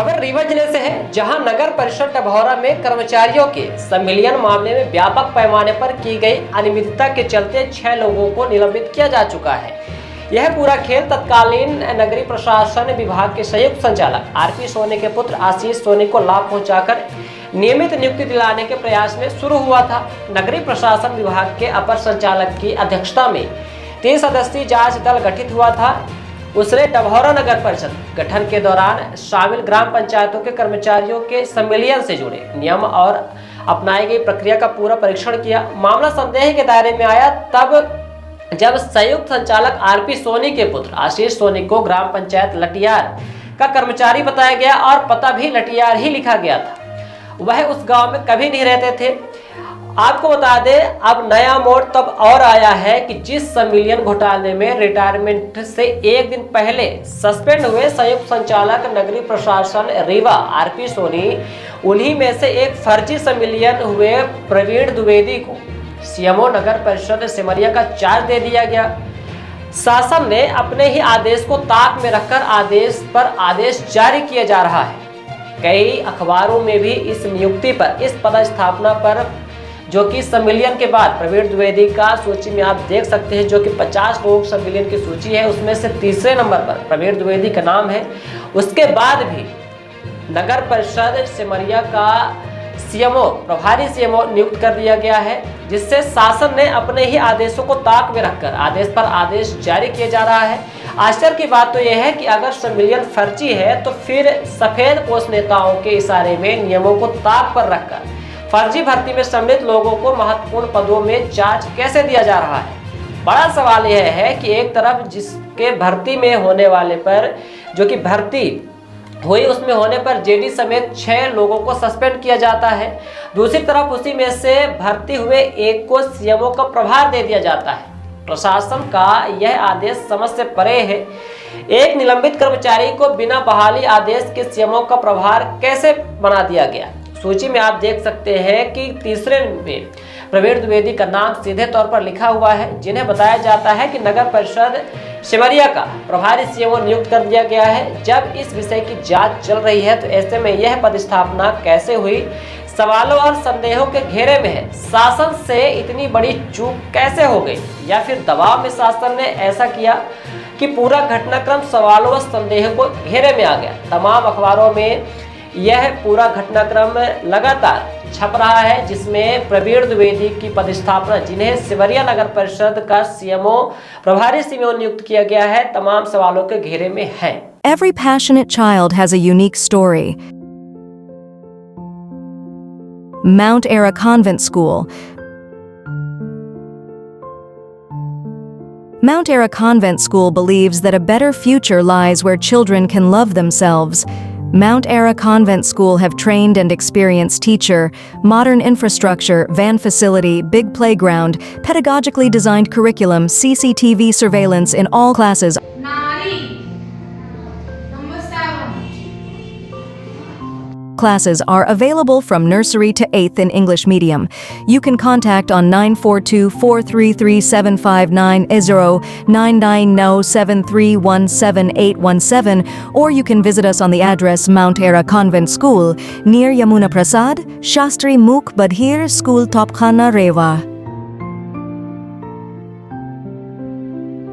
खबर रीवा जिले से है, जहां नगर परिषद डभौरा में कर्मचारियों के संविलियन मामले में व्यापक पैमाने पर की गई अनियमितता के चलते 6 लोगों को निलंबित किया जा चुका है। यह पूरा खेल तत्कालीन नगरीय प्रशासन विभाग के संयुक्त संचालक आरपी सोनी के पुत्र आशीष सोनी को लाभ पहुंचाकर नियमित नियुक्ति दिलाने के प्रयास में शुरू हुआ था। नगरीय प्रशासन विभाग के अपर संचालक की अध्यक्षता में 3 सदस्यीय जांच दल गठित हुआ था। उसने डभौरा नगर परिषद गठन के दौरान शामिल ग्राम पंचायतों के कर्मचारियों के संविलियन से जुड़े नियम और अपनाई गई प्रक्रिया का पूरा परीक्षण किया। मामला संदेह के दायरे में आया तब जब संयुक्त संचालक आरपी सोनी के पुत्र आशीष सोनी को ग्राम पंचायत लटियार का कर्मचारी बताया गया और पता भी लटियार ही लिखा गया था। वह उस गांव में कभी नहीं रहते थे। आपको बता दें, अब नया मोड़ तब और आया है कि जिस संविलियन घोटाले में रिटायरमेंट से एक दिन पहले सस्पेंड हुए संयुक्त संचालक नगरीय प्रशासन रीवा आरपी सोनी, उन्हीं में से एक फर्जी संविलियन हुए प्रवीण द्विवेदी को सीएमओ नगर परिषद सिमरिया का चार्ज दे दिया गया। शासन ने अपने ही आदेश को ताक में रखकर आदेश पर आदेश जारी किया जा रहा है। कई अखबारों में भी इस नियुक्ति पर, इस पदस्थापना पर, जो कि संविलियन के बाद प्रवीण द्विवेदी का सूची में आप देख सकते हैं, जो कि 50 लोग संविलियन की सूची है, उसमें से तीसरे नंबर पर प्रवीण द्विवेदी का नाम है। उसके बाद भी नगर परिषद सिमरिया का सीएमओ, प्रभारी सीएमओ नियुक्त कर दिया गया है, जिससे शासन ने अपने ही आदेशों को ताक में रखकर आदेश पर आदेश जारी किया जा रहा है। आश्चर्य की बात तो यह है कि अगर संविलियन फर्जी है तो फिर सफेद पोष नेताओं के इशारे में नियमों को ताक पर रखकर फर्जी भर्ती में सम्मिलित लोगों को महत्वपूर्ण पदों में चार्ज कैसे दिया जा रहा है। बड़ा सवाल यह है कि एक तरफ जिसके भर्ती में होने वाले पर, जो कि भर्ती हुई उसमें होने पर जेडी समेत 6 लोगों को सस्पेंड किया जाता है, दूसरी तरफ उसी में से भर्ती हुए एक को सीएमओ का प्रभार दे दिया जाता है। प्रशासन का यह आदेश समझ से परे है। एक निलंबित कर्मचारी को बिना बहाली आदेश के सीएमओ का प्रभार कैसे बना दिया गया। सूची में आप देख सकते हैं कि तीसरे में प्रवीण द्विवेदी का नाम सीधे तौर पर लिखा हुआ है, जिन्हें बताया जाता है कि नगर परिषद सिमरिया का प्रभारी सीएमओ नियुक्त कर दिया गया है। जब इस विषय की जांच चल रही है तो ऐसे में यह पदस्थापना कैसे हुई, सवालों और संदेहों के घेरे में है। शासन से इतनी बड़ी चूक कैसे हो गई, या फिर दबाव में शासन ने ऐसा किया कि पूरा घटनाक्रम सवालों और संदेहों को घेरे में आ गया। तमाम अखबारों में यह पूरा घटनाक्रम लगातार छप रहा है, जिसमें प्रवीण द्विवेदी की पदस्थापना, जिन्हें सिमरिया नगर परिषद का सीएमओ, प्रभारी सीएमओ नियुक्त किया गया है, तमाम सवालों के घेरे में है। Every passionate child has a unique story. Mount Ara Convent School. Mount Ara Convent School believes that a better future lies where children can love themselves. Mount Ara Convent School have trained and experienced teacher, modern infrastructure, van facility, big playground, pedagogically designed curriculum, CCTV surveillance in all classes. Classes are available from nursery to 8th in English medium. You can contact on 942-433-759-0, 990-7317817, or you can visit us on the address Mount Ara Convent School, near Yamuna Prasad, Shastri Mukh Badhir School, Topkhana, Rewa.